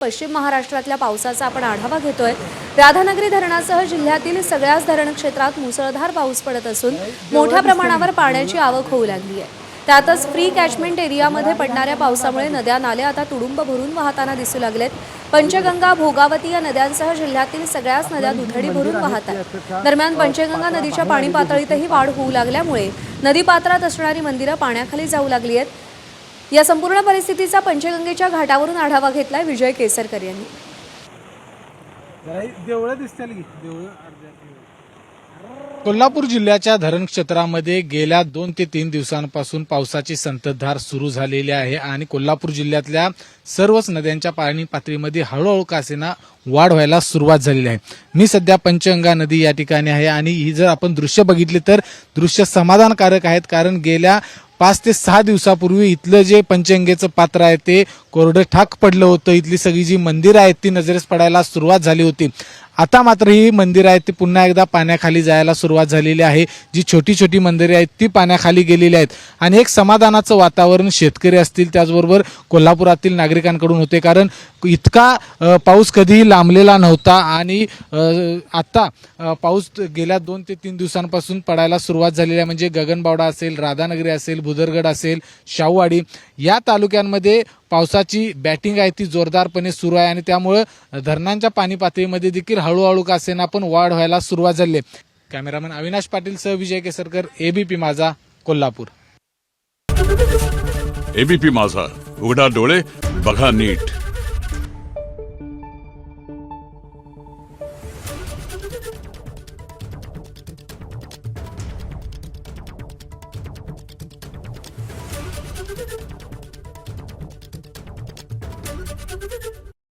पश्चिम महाराष्ट्रातल्या पावसाचा आपण आढावा घेतोय। राधानगरी धरणासह जिल्ह्यातील सगळ्याच धरण क्षेत्रात मुसळधार पाऊस पडत असून मोठ्या प्रमाणावर पाण्याची आवक होऊ लागली आहे। त्यातच फ्री कॅचमेंट एरियामध्ये पडणाऱ्या पावसामुळे नद्या नाले आता तुडुंब भरून वाहताना दिसू लागलेत। पंचगंगा, भोगावती या नद्यांसह जिल्ह्यातील सगळ्याच नद्या दुथडी भरून वाहत आहेत। दरम्यान पंचगंगा नदीच्या पाणी पातळीतही वाढ होऊ लागल्यामुळे नदीपात्रात असणारी मंदिरं पाण्याखाली जाऊ लागली आहेत। या संपूर्ण परिस्थितीचा पंचगंगेच्या घाटावरून आढावा घेतलाय विजय केसरकर यांनी। कोल्हापूर जिल्ह्याच्या धरण क्षेत्रामध्ये गेल्या 2 ते 3 दिवसांपासून पावसाची संततधार सुरू झालेली आहे आणि कोल्हापूर जिल्ह्यातल्या सर्वच नद्यांच्या पाणी पातळीमध्ये हळूहळू का असेना वाढ व्हायला सुरुवात झालेली आहे। मी सध्या पंचगंगा नदी या ठिकाणी आहे आणि ही जर आपण दृश्य बघितली तर दृश्य समाधानकारक आहेत, कारण गेल्या 5 ते 6 दिवसापूर्वी इथलं जे पंचगंगेचं पात्र आहे ते कोरडं ठाक पडलं होतं। इथली सगळी जी मंदिरं आहेत ती नजरेस पडायला सुरुवात झाली होती। आता मात्र ही मंदिरं आहेत ती पुन्हा एकदा पाण्याखाली जायला सुरुवात झालेली आहे। जी छोटी छोटी मंदिरे आहेत ती पाण्याखाली गेलेली आहेत आणि एक समाधानाचं वातावरण शेतकरी असतील त्याचबरोबर कोल्हापुरातील नागरिकांकडून होते, कारण इतका पाऊस कधीही लांबलेला नव्हता आणि आता पाऊस गेल्या 2 ते 3 दिवसांपासून पडायला सुरुवात झालेली आहे। म्हणजे गगनबावडा असेल, राधानगरी असेल, भुदरगड असेल, शाहूवाडी या तालुक्यांमध्ये पावसाची बॅटिंग आहे ती जोरदारपणे सुरू आहे आणि त्यामुळे धरणांच्या पाणी पातळीमध्ये देखील हळूहळू का असेना पण वाढ व्हायला सुरुवात झाली आहे। कॅमेरामॅन अविनाश पाटील सह विजय केसरकर, एबीपी माझा, कोल्हापूर। एबीपी माझा, उघडा डोळे बघा नीट।